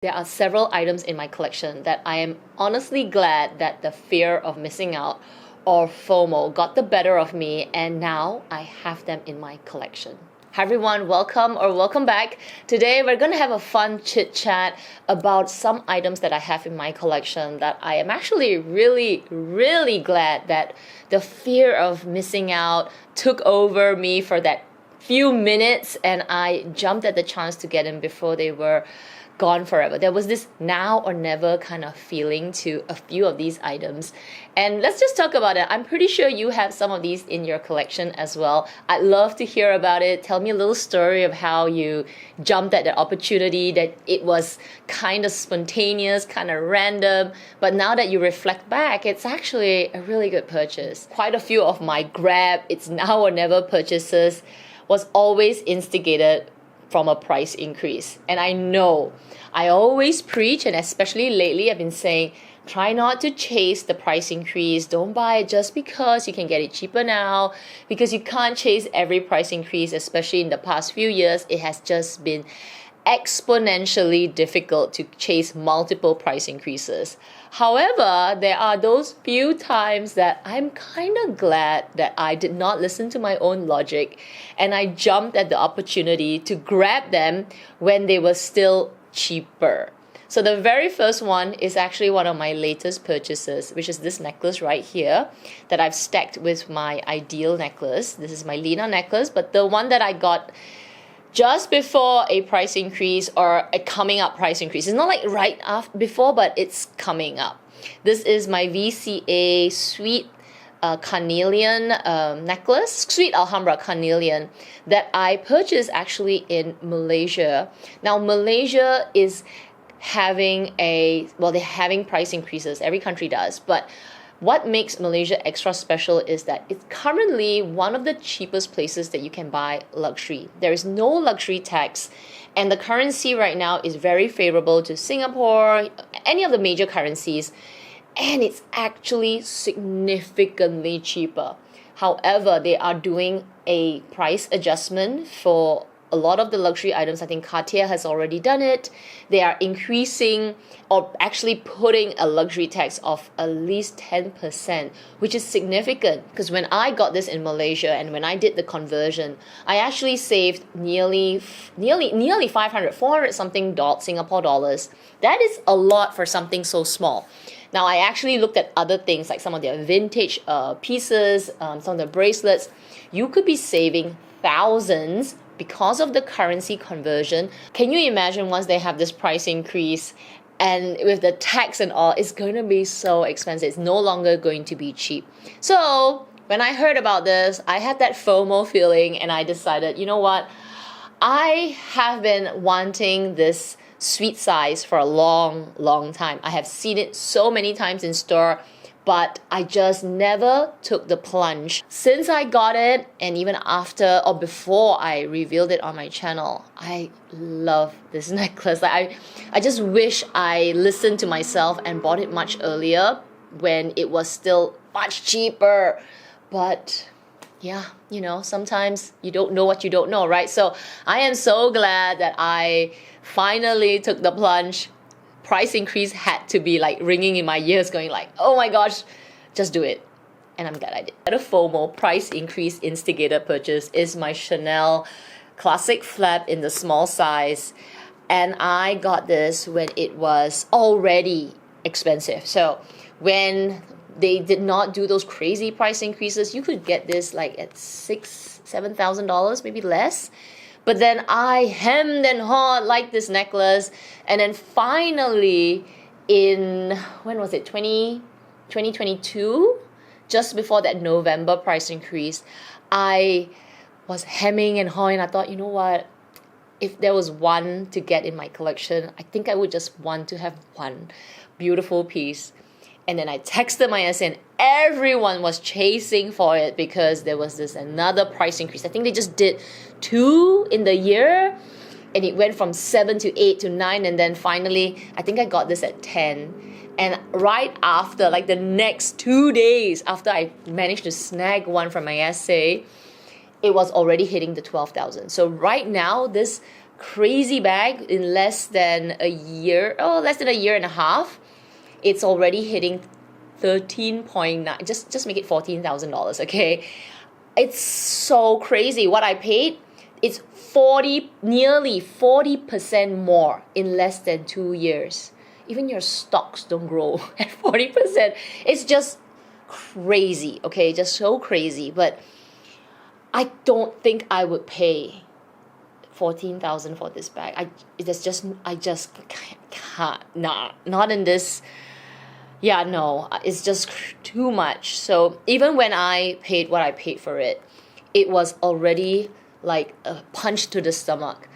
There are several items in my collection that I am honestly glad that the fear of missing out or FOMO got the better of me, and now I have them in my collection. Hi everyone, welcome back. Today we're gonna have a fun chit chat about some items that I have in my collection that I am actually really glad that the fear of missing out took over me for that few minutes, and I jumped at the chance to get in before they were gone forever. There was this now or never kind of feeling to a few of these items, and let's just talk about it. I'm pretty sure you have some of these in your collection as well. I'd love to hear about it. Tell me a little story of how you jumped at the opportunity, that it was kind of spontaneous, kind of random, but now that you reflect back, it's actually a really good purchase. Quite a few of my grab, it's now or never purchases was always instigated from a price increase. And I know I always preach, and especially lately I've been saying, try not to chase the price increase. Don't buy it just because you can get it cheaper now, because you can't chase every price increase. Especially in the past few years, it has just been exponentially difficult to chase multiple price increases. However, there are those few times that I'm kind of glad that I did not listen to my own logic and I jumped at the opportunity to grab them when they were still cheaper. So the very first one is actually one of my latest purchases, which is this necklace right here that I've stacked with my ideal necklace. This is my Lena necklace, but the one that I got just before a price increase or a coming up price increase. It's not like right after before, but it's coming up. This is my VCA Sweet Carnelian necklace, Sweet Alhambra Carnelian, that I purchased actually in Malaysia. Now Malaysia is having they're having price increases. Every country does, but what makes Malaysia extra special is that it's currently one of the cheapest places that you can buy luxury. There is no luxury tax, and the currency right now is very favorable to Singapore, any of the major currencies, and it's actually significantly cheaper. However, they are doing a price adjustment for a lot of the luxury items. I think Cartier has already done it. They are increasing or actually putting a luxury tax of at least 10%, which is significant, because when I got this in Malaysia and when I did the conversion, I actually saved nearly 500, 400 something Singapore dollars. That is a lot for something so small. Now, I actually looked at other things like some of their vintage pieces, some of the bracelets. You could be saving thousands because of the currency conversion. Can you imagine once they have this price increase and with the tax and all, it's going to be so expensive. It's no longer going to be cheap. So when I heard about this, I had that FOMO feeling and I decided, you know what? I have been wanting this sweet size for a long time. I have seen it so many times in store, but I just never took the plunge. Since I got it, and even after or before I revealed it on my channel, I love this necklace. I just wish I listened to myself and bought it much earlier when it was still much cheaper. But yeah, sometimes you don't know what you don't know, right? So I am so glad that I finally took the plunge. Price increase had to be like ringing in my ears, going like, oh my gosh, just do it. And I'm glad I did. The FOMO price increase instigator purchase is my Chanel classic flap in the small size. And I got this when it was already expensive. So when they did not do those crazy price increases, you could get this like at $7,000, maybe less. But then I hemmed and hawed like this necklace, and then finally in, when was it, 2022? Just before that November price increase, I was hemming and hawing. I thought, you know what? If there was one to get in my collection, I think I would just want to have one beautiful piece. And then I texted my SN. Everyone was chasing for it because there was this another price increase. I think they just did 2 in the year, and it went from 7 to 8 to 9, and then finally I think I got this at 10. And right after, like the next 2 days after I managed to snag one from my SA, it was already hitting the 12,000. So right now, this crazy bag in less than a year, less than a year and a half. It's already hitting 13.9, just make it $14,000, okay? It's so crazy what I paid. It's nearly 40% more in less than 2 years. Even your stocks don't grow at 40%. It's just crazy, okay? Just so crazy. But I don't think I would pay $14,000 for this bag. I just can't. Nah, not in this. Yeah, no, it's just too much. So even when I paid what I paid for it, it was already like a punch to the stomach.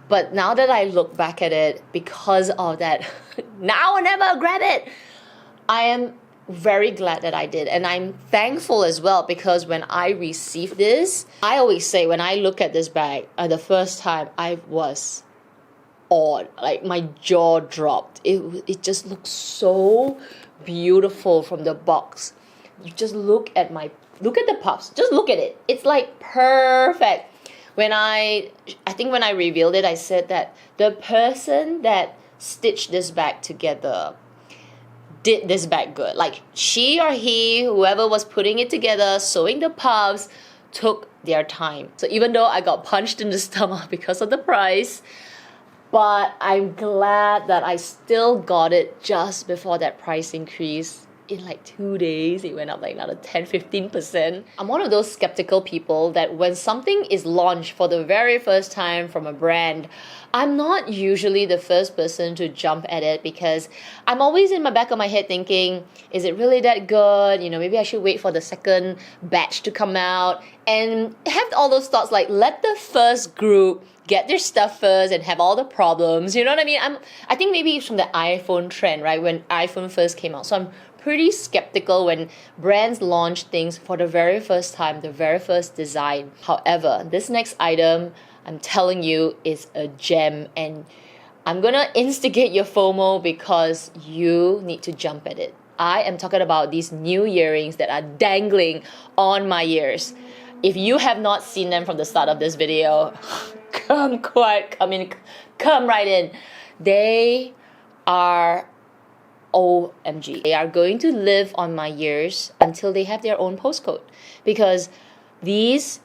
But now that I look back at it, because of that, now or never, grab it. I am very glad that I did. And I'm thankful as well, because when I received this, I always say when I look at this bag, the first time I was awed. Like my jaw dropped. It just looks so beautiful from the box. You just look at the puffs. Just look at it. It's like perfect. When I think when I revealed it, I said that the person that stitched this bag together did this bag good. Like she or he, whoever was putting it together, sewing the puffs, took their time. So even though I got punched in the stomach because of the price, but I'm glad that I still got it just before that price increase. In like 2 days, it went up like another 10-15%. I'm one of those skeptical people that when something is launched for the very first time from a brand, I'm not usually the first person to jump at it, because I'm always in my back of my head thinking, is it really that good? You know, maybe I should wait for the second batch to come out, and have all those thoughts like, let the first group get their stuff first and have all the problems. You know what I mean? I think maybe it's from the iPhone trend, right? When iPhone first came out. So I'm pretty skeptical when brands launch things for the very first time, the very first design. However, this next item, I'm telling you, is a gem, and I'm gonna instigate your FOMO because you need to jump at it. I am talking about these new earrings that are dangling on my ears. If you have not seen them from the start of this video, come right in. They are OMG. They are going to live on my ears until they have their own postcode, because these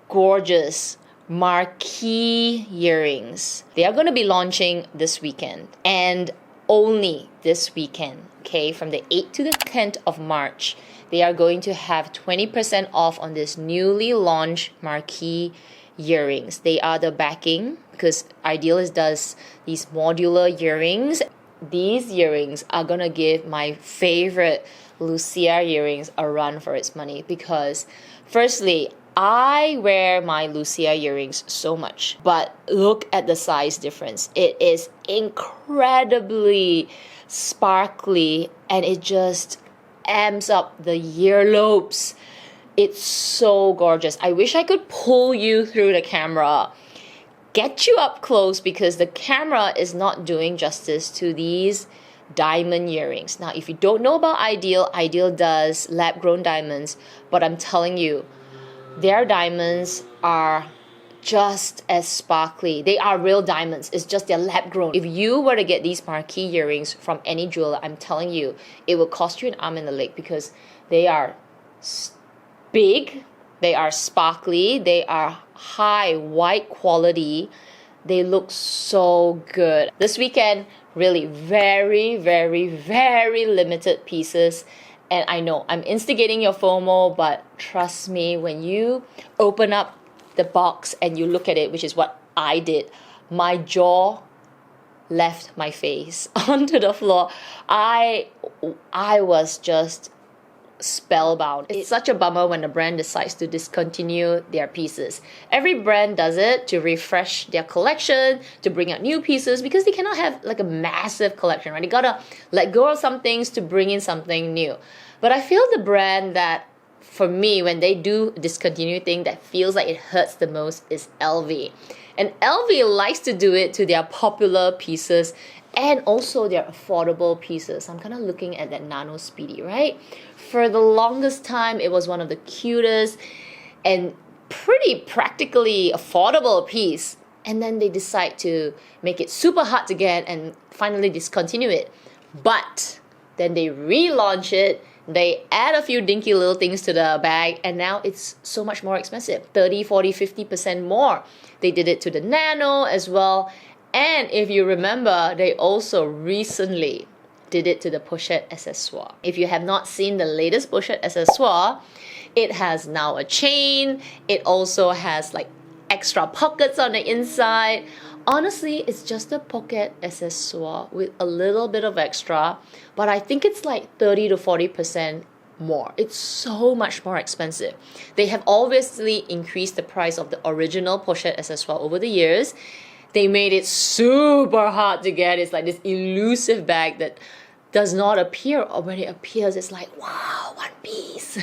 gorgeous marquise earrings, they are going to be launching this weekend, and only this weekend, okay, from the 8th to the 10th of March, they are going to have 20% off on this newly launched marquise earrings. They are the backing, because Idealist does these modular earrings. These earrings are gonna give my favorite Lucia earrings a run for its money, because firstly, I wear my Lucia earrings so much, but look at the size difference. It is incredibly sparkly, and it just amps up the earlobes. It's so gorgeous. I wish I could pull you through the camera, get you up close, because the camera is not doing justice to these diamond earrings. Now, if you don't know about Ideal does lab-grown diamonds, but I'm telling you, their diamonds are just as sparkly. They are real diamonds. It's just they're lab-grown. If you were to get these marquise earrings from any jeweler, I'm telling you, it will cost you an arm and a leg, because they are big, they are sparkly, they are high white quality. They look so good. This weekend, really very, very, very limited pieces. And I know I'm instigating your FOMO, but trust me, when you open up the box and you look at it, which is what I did, my jaw left my face onto the floor. I was just spellbound. It's such a bummer when a brand decides to discontinue their pieces. Every brand does it to refresh their collection, to bring out new pieces, because they cannot have like a massive collection, right? They gotta let go of some things to bring in something new. But I feel the brand that, for me, when they do discontinue thing that feels like it hurts the most is LV. And LV likes to do it to their popular pieces and also their affordable pieces. I'm kind of looking at that Nano Speedy, right? For the longest time, it was one of the cutest and pretty practically affordable piece. and then they decide to make it super hard to get and finally discontinue it. But then they relaunch it, they add a few dinky little things to the bag, and now it's so much more expensive, 30, 40, 50% more. They did it to the Nano as well. And if you remember, they also recently did it to the pochette accessoire. If you have not seen the latest pochette accessoire, it has now a chain. It also has like extra pockets on the inside. Honestly, it's just a pocket accessoire with a little bit of extra, but I think it's like 30 to 40% more. It's so much more expensive. They have obviously increased the price of the original pochette accessoire over the years. They made it super hard to get. It's like this elusive bag that does not appear, or when it appears, it's like, wow, one piece.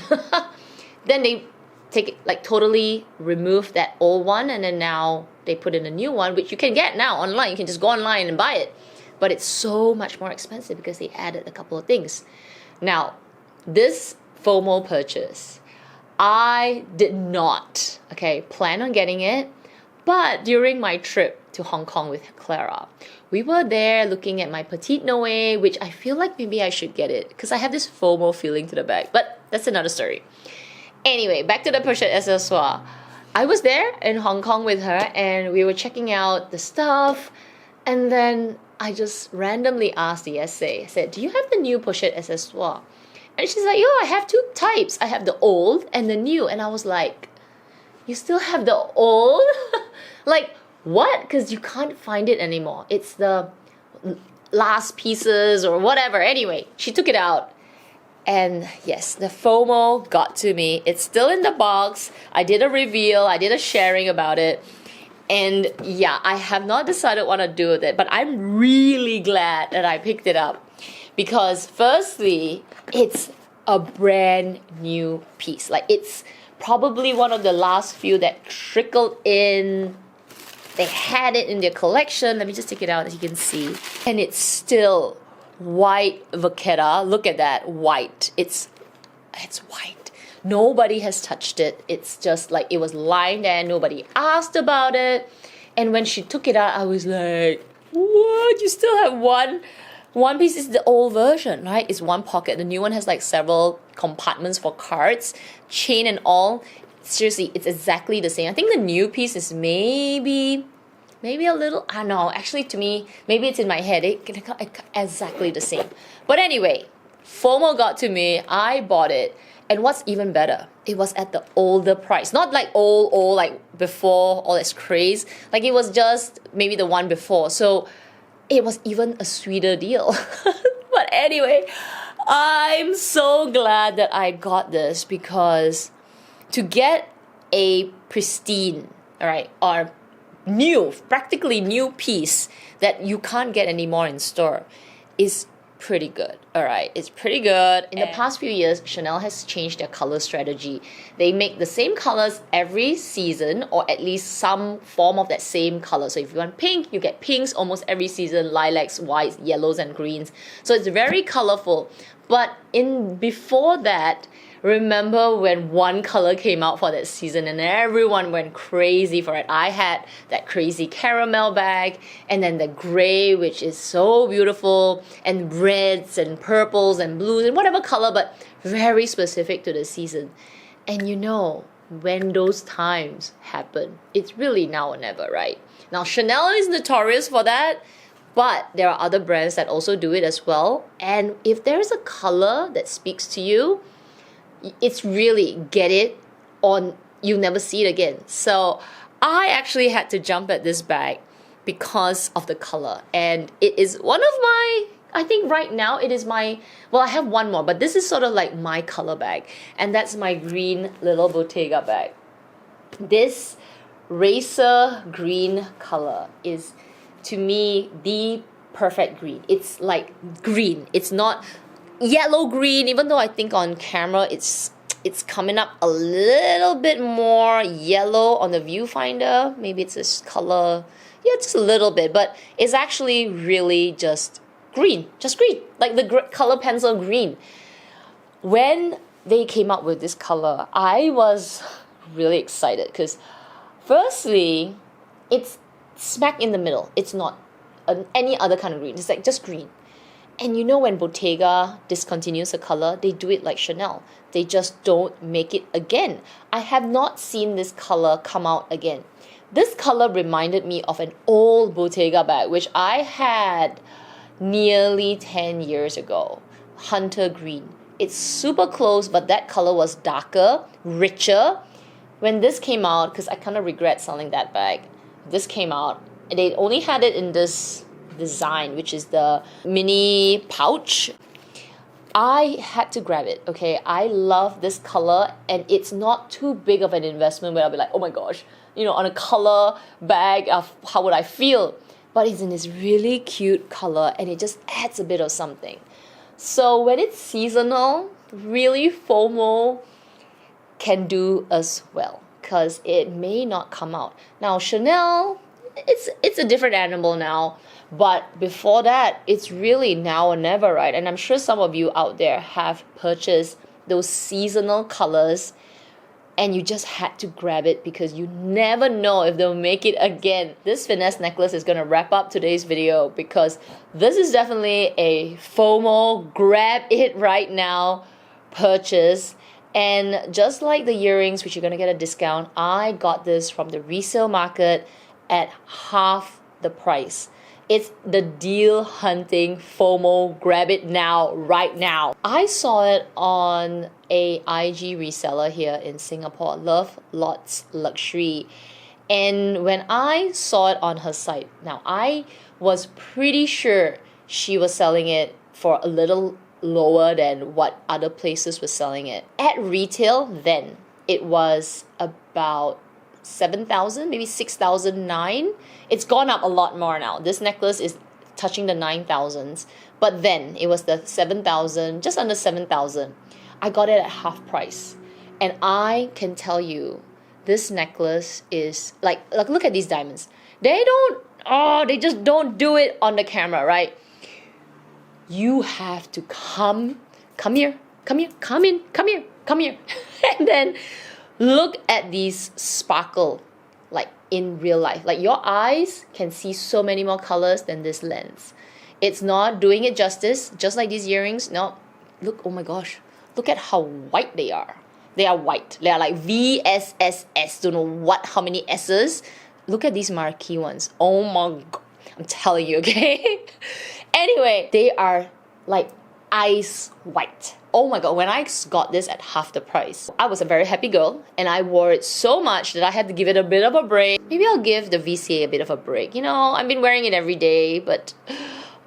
Then they take it, like totally remove that old one, and then now they put in a new one, which you can get now online. You can just go online and buy it. But it's so much more expensive because they added a couple of things. Now, this FOMO purchase, I did not, plan on getting it. But during my trip to Hong Kong with Clara, we were there looking at my Petite Noe, which I feel like maybe I should get it because I have this FOMO feeling to the bag. But that's another story. Anyway, back to the pochette accessoire. I was there in Hong Kong with her and we were checking out the stuff, and then I just randomly asked the essay, I said, do you have the new pochette accessoire? And she's like, I have two types. I have the old and the new. And I was like, you still have the old? Like, what? Because you can't find it anymore. It's the last pieces or whatever. Anyway, she took it out. And yes, the FOMO got to me. It's still in the box. I did a reveal. I did a sharing about it. And yeah, I have not decided what to do with it. But I'm really glad that I picked it up. Because firstly, it's a brand new piece. Like, it's probably one of the last few that trickled in. They had it in their collection. Let me just take it out as you can see. And it's still white vachetta. Look at that, white. It's white. Nobody has touched it. It's just like it was lying there. Nobody asked about it. And when she took it out, I was like, what? You still have one piece? Is the old version, right? It's one pocket. The new one has like several compartments for cards, chain and all. Seriously, it's exactly the same. I think the new piece is maybe a little, I don't know, actually to me, maybe it's in my head, it's exactly the same. But anyway, FOMO got to me, I bought it, and what's even better, it was at the older price. Not like old, like before all this craze, like it was just maybe the one before, so it was even a sweeter deal. But anyway, I'm so glad that I got this, because to get a pristine, or new, practically new piece that you can't get anymore in store is pretty good. It's pretty good. In the past few years, Chanel has changed their color strategy. They make the same colors every season, or at least some form of that same color. So if you want pink, you get pinks almost every season, lilacs, whites, yellows, and greens. So it's very colorful. But before that, remember when one color came out for that season and everyone went crazy for it? I had that crazy caramel bag, and then the gray, which is so beautiful, and reds and purples and blues and whatever color, but very specific to the season. And when those times happen, it's really now or never, right? Now, Chanel is notorious for that, but there are other brands that also do it as well. And if there's a color that speaks to you, it's really get it or you'll never see it again. So I actually had to jump at this bag because of the color. And it is one of my, I think right now it is my, well, I have one more, but this is sort of like my color bag. And that's my green little Bottega bag. This racer green color is, to me, the perfect green. It's like green. It's not yellow green, even though I think on camera it's coming up a little bit more yellow on the viewfinder. Maybe it's this color, just a little bit, but it's actually really just green, like the color pencil green. When they came up with this color, I was really excited because firstly, it's smack in the middle. It's not any other kind of green. It's like just green. And you know when Bottega discontinues a color, they do it like Chanel. They just don't make it again. I have not seen this color come out again. This color reminded me of an old Bottega bag, which I had nearly 10 years ago. Hunter green. It's super close, but that color was darker, richer. When this came out, because I kind of regret selling that bag, this came out, and they only had it in this design, which is the mini pouch. I had to grab it, okay? I love this color, and it's not too big of an investment where I'll be like, oh my gosh, you know, on a color bag, how would I feel? But it's in this really cute color, and it just adds a bit of something. So when it's seasonal, really FOMO can do as well, because it may not come out. Now, Chanel, it's a different animal now. But before that, it's really now or never, right? And I'm sure some of you out there have purchased those seasonal colors and you just had to grab it because you never know if they'll make it again. This finesse necklace is going to wrap up today's video because this is definitely a FOMO, grab it right now purchase. And just like the earrings, which you're going to get a discount, I got this from the resale market at half the price. It's the deal hunting FOMO, grab it now, right now. I saw it on a IG reseller here in Singapore, Love Lots Luxury. And when I saw it on her site, now I was pretty sure she was selling it for a little lower than what other places were selling it. At retail then, it was about 7,000, maybe 6,009. It's gone up a lot more now. This necklace is touching the 9,000s, but then it was the 7,000, just under 7,000. I got it at half price, and I can tell you, this necklace is like look at these diamonds. They just don't do it on the camera, right? You have to come here, and then look at these sparkle like in real life. Like your eyes can see so many more colors than this lens. It's not doing it justice, just like these earrings. No, look, oh my gosh, look at how white they are. They are white. They are like VSSS, don't know how many S's. Look at these marquise ones. Oh my god, I'm telling you, okay? Anyway, they are like ice white. Oh my god, when I got this at half the price, I was a very happy girl and I wore it so much that I had to give it a bit of a break. Maybe I'll give the VCA a bit of a break. You know, I've been wearing it every day, but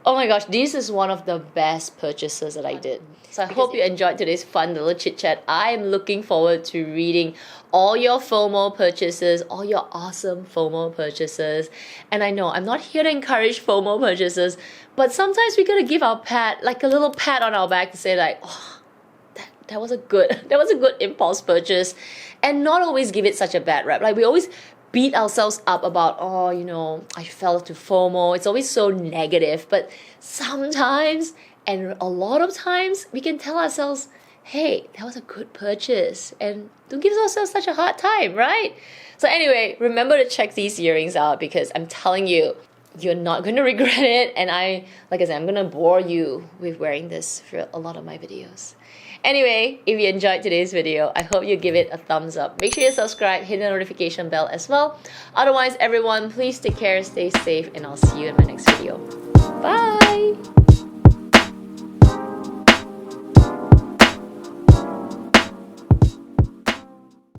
oh my gosh, this is one of the best purchases that I did. So I hope you enjoyed today's fun little chit chat. I am looking forward to reading all your FOMO purchases, all your awesome FOMO purchases. And I know I'm not here to encourage FOMO purchases, but sometimes we gotta give our pat, like a little pat on our back to say like, oh, that was a good impulse purchase, and not always give it such a bad rap. Like we always beat ourselves up about, oh, you know, I fell to FOMO. It's always so negative, but sometimes, and a lot of times, we can tell ourselves, hey, that was a good purchase, and don't give ourselves such a hard time, right? So anyway, remember to check these earrings out because I'm telling you, you're not going to regret it. And like I said, I'm going to bore you with wearing this for a lot of my videos. Anyway, if you enjoyed today's video, I hope you give it a thumbs up. Make sure you subscribe, hit the notification bell as well. Otherwise, everyone, please take care, stay safe, and I'll see you in my next video. Bye!